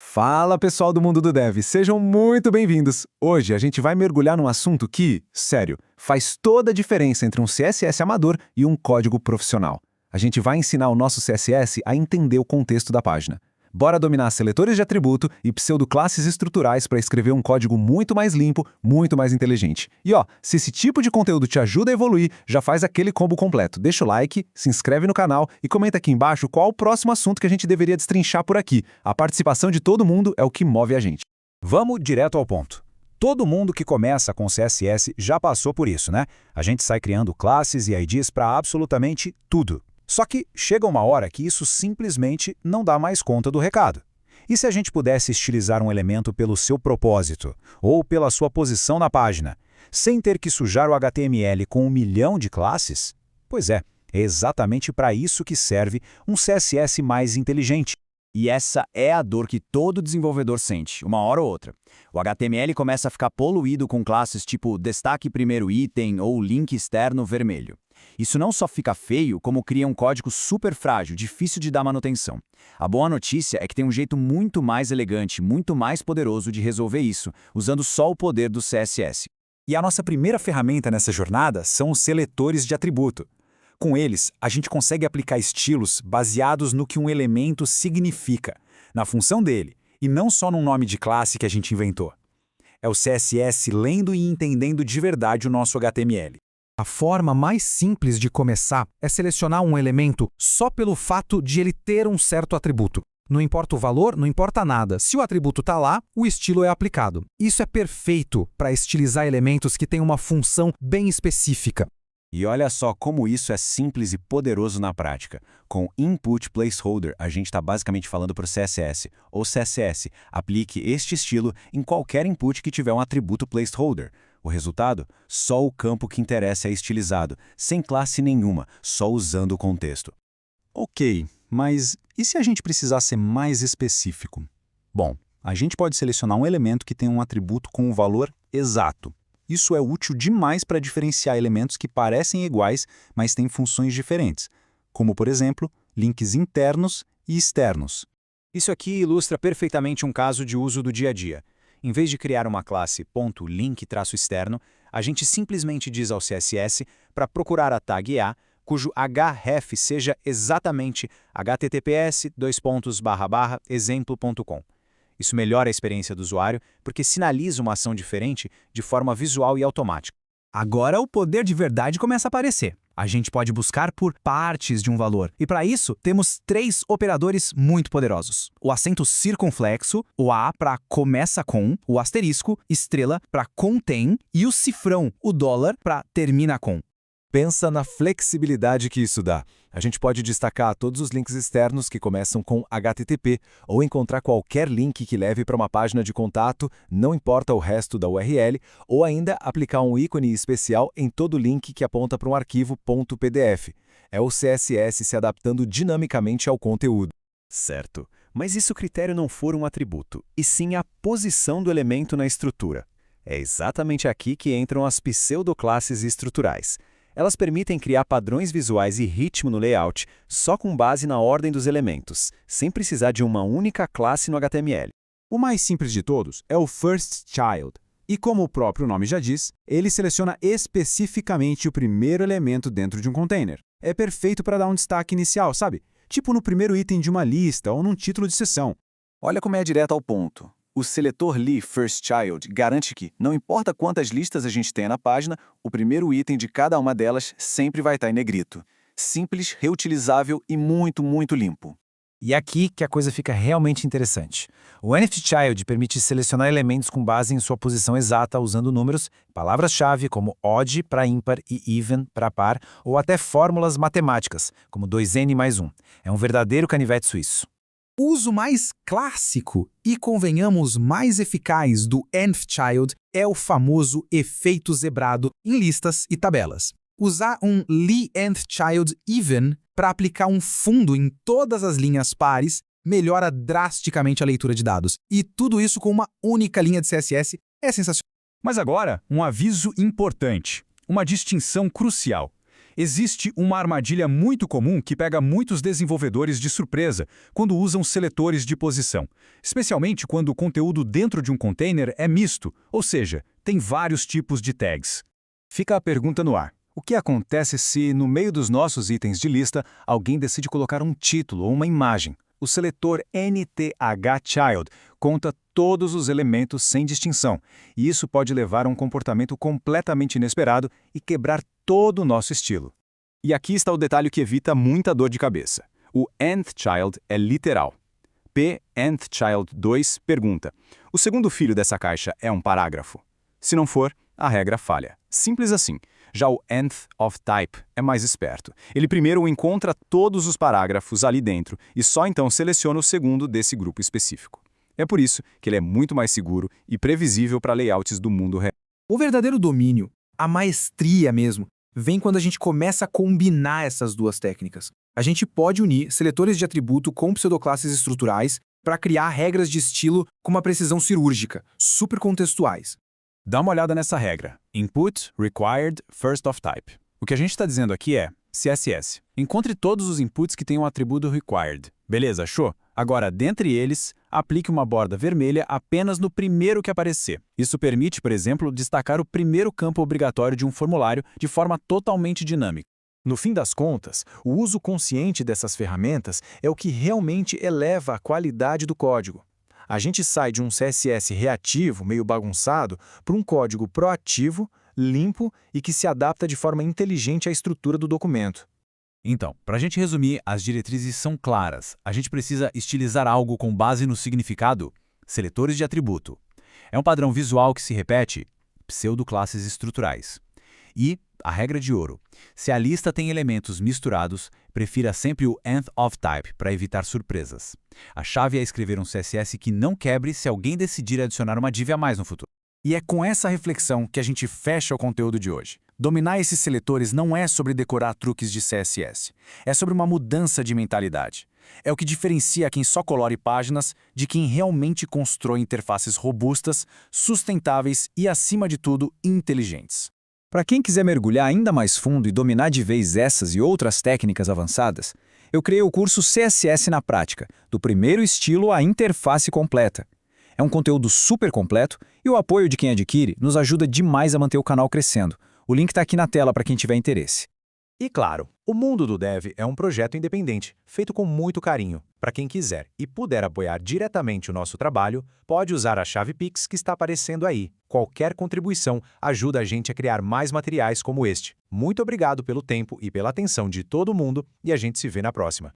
Fala pessoal do mundo do Dev, sejam muito bem-vindos! Hoje a gente vai mergulhar num assunto que, sério, faz toda a diferença entre um CSS amador e um código profissional. A gente vai ensinar o nosso CSS a entender o contexto da página. Bora dominar seletores de atributo e pseudoclasses estruturais para escrever um código muito mais limpo, muito mais inteligente. E ó, se esse tipo de conteúdo te ajuda a evoluir, já faz aquele combo completo. Deixa o like, se inscreve no canal e comenta aqui embaixo qual o próximo assunto que a gente deveria destrinchar por aqui. A participação de todo mundo é o que move a gente. Vamos direto ao ponto. Todo mundo que começa com CSS já passou por isso, né? A gente sai criando classes e IDs para absolutamente tudo. Só que chega uma hora que isso simplesmente não dá mais conta do recado. E se a gente pudesse estilizar um elemento pelo seu propósito, ou pela sua posição na página, sem ter que sujar o HTML com 1 milhão de classes? Pois é exatamente para isso que serve um CSS mais inteligente. E essa é a dor que todo desenvolvedor sente, uma hora ou outra. O HTML começa a ficar poluído com classes tipo destaque primeiro item ou link externo vermelho. Isso não só fica feio, como cria um código super frágil, difícil de dar manutenção. A boa notícia é que tem um jeito muito mais elegante, muito mais poderoso de resolver isso, usando só o poder do CSS. E a nossa primeira ferramenta nessa jornada são os seletores de atributo. Com eles, a gente consegue aplicar estilos baseados no que um elemento significa, na função dele, e não só num nome de classe que a gente inventou. É o CSS lendo e entendendo de verdade o nosso HTML. A forma mais simples de começar é selecionar um elemento só pelo fato de ele ter um certo atributo. Não importa o valor, não importa nada. Se o atributo está lá, o estilo é aplicado. Isso é perfeito para estilizar elementos que têm uma função bem específica. E olha só como isso é simples e poderoso na prática. Com Input Placeholder, a gente está basicamente falando para o CSS. Ou CSS, aplique este estilo em qualquer input que tiver um atributo placeholder. O resultado? Só o campo que interessa é estilizado, sem classe nenhuma, só usando o contexto. Ok, mas e se a gente precisar ser mais específico? Bom, a gente pode selecionar um elemento que tem um atributo com um valor exato. Isso é útil demais para diferenciar elementos que parecem iguais, mas têm funções diferentes, como, por exemplo, links internos e externos. Isso aqui ilustra perfeitamente um caso de uso do dia a dia. Em vez de criar uma classe .link-externo, a gente simplesmente diz ao CSS para procurar a tag A, cujo href seja exatamente https://exemplo.com. Isso melhora a experiência do usuário porque sinaliza uma ação diferente de forma visual e automática. Agora o poder de verdade começa a aparecer. A gente pode buscar por partes de um valor. E para isso, temos 3 operadores muito poderosos. O acento circunflexo, o A para começa com, o asterisco, estrela para contém e o cifrão, o dólar para termina com. Pensa na flexibilidade que isso dá. A gente pode destacar todos os links externos que começam com HTTP ou encontrar qualquer link que leve para uma página de contato, não importa o resto da URL, ou ainda aplicar um ícone especial em todo link que aponta para um arquivo .pdf. É o CSS se adaptando dinamicamente ao conteúdo. Certo, mas e se o critério não for um atributo, e sim a posição do elemento na estrutura? É exatamente aqui que entram as pseudoclasses estruturais. Elas permitem criar padrões visuais e ritmo no layout só com base na ordem dos elementos, sem precisar de uma única classe no HTML. O mais simples de todos é o First Child. E como o próprio nome já diz, ele seleciona especificamente o primeiro elemento dentro de um container. É perfeito para dar um destaque inicial, sabe? Tipo no primeiro item de uma lista ou num título de seção. Olha como é direto ao ponto. O seletor li_first_child garante que, não importa quantas listas a gente tenha na página, o primeiro item de cada uma delas sempre vai estar em negrito. Simples, reutilizável e muito, muito limpo. E aqui que a coisa fica realmente interessante. O nfchild permite selecionar elementos com base em sua posição exata usando números, palavras-chave como odd para ímpar e even para par, ou até fórmulas matemáticas, como 2n mais 1. É um verdadeiro canivete suíço. O uso mais clássico e, convenhamos, mais eficaz do nfchild é o famoso efeito zebrado em listas e tabelas. Usar um li_nfchild even para aplicar um fundo em todas as linhas pares melhora drasticamente a leitura de dados. E tudo isso com uma única linha de CSS é sensacional. Mas agora, um aviso importante, uma distinção crucial. Existe uma armadilha muito comum que pega muitos desenvolvedores de surpresa quando usam seletores de posição, especialmente quando o conteúdo dentro de um container é misto, ou seja, tem vários tipos de tags. Fica a pergunta no ar. O que acontece se, no meio dos nossos itens de lista, alguém decide colocar um título ou uma imagem? O seletor nthchild conta todos os elementos sem distinção, e isso pode levar a um comportamento completamente inesperado e quebrar todo o nosso estilo. E aqui está o detalhe que evita muita dor de cabeça. O nthchild é literal. nthchild2 pergunta: o segundo filho dessa caixa é um parágrafo? Se não for, a regra falha. Simples assim. Já o nth of type é mais esperto. Ele primeiro encontra todos os parágrafos ali dentro e só então seleciona o segundo desse grupo específico. É por isso que ele é muito mais seguro e previsível para layouts do mundo real. O verdadeiro domínio, a maestria mesmo, vem quando a gente começa a combinar essas duas técnicas. A gente pode unir seletores de atributo com pseudoclasses estruturais para criar regras de estilo com uma precisão cirúrgica, super contextuais. Dá uma olhada nessa regra. Input required first of type. O que a gente está dizendo aqui é CSS. Encontre todos os inputs que tenham o atributo required. Beleza, achou? Agora, dentre eles, aplique uma borda vermelha apenas no primeiro que aparecer. Isso permite, por exemplo, destacar o primeiro campo obrigatório de um formulário de forma totalmente dinâmica. No fim das contas, o uso consciente dessas ferramentas é o que realmente eleva a qualidade do código. A gente sai de um CSS reativo, meio bagunçado, para um código proativo, limpo e que se adapta de forma inteligente à estrutura do documento. Então, para a gente resumir, as diretrizes são claras. A gente precisa estilizar algo com base no significado, seletores de atributo. É um padrão visual que se repete, pseudoclasses estruturais. E a regra de ouro: se a lista tem elementos misturados, prefira sempre o nth of type para evitar surpresas. A chave é escrever um CSS que não quebre se alguém decidir adicionar uma div a mais no futuro. E é com essa reflexão que a gente fecha o conteúdo de hoje. Dominar esses seletores não é sobre decorar truques de CSS. É sobre uma mudança de mentalidade. É o que diferencia quem só colore páginas de quem realmente constrói interfaces robustas, sustentáveis e, acima de tudo, inteligentes. Para quem quiser mergulhar ainda mais fundo e dominar de vez essas e outras técnicas avançadas, eu criei o curso CSS na Prática, do primeiro estilo à interface completa. É um conteúdo super completo e o apoio de quem adquire nos ajuda demais a manter o canal crescendo. O link está aqui na tela para quem tiver interesse. E claro, o Mundo do Dev é um projeto independente, feito com muito carinho. Para quem quiser e puder apoiar diretamente o nosso trabalho, pode usar a chave Pix que está aparecendo aí. Qualquer contribuição ajuda a gente a criar mais materiais como este. Muito obrigado pelo tempo e pela atenção de todo mundo e a gente se vê na próxima.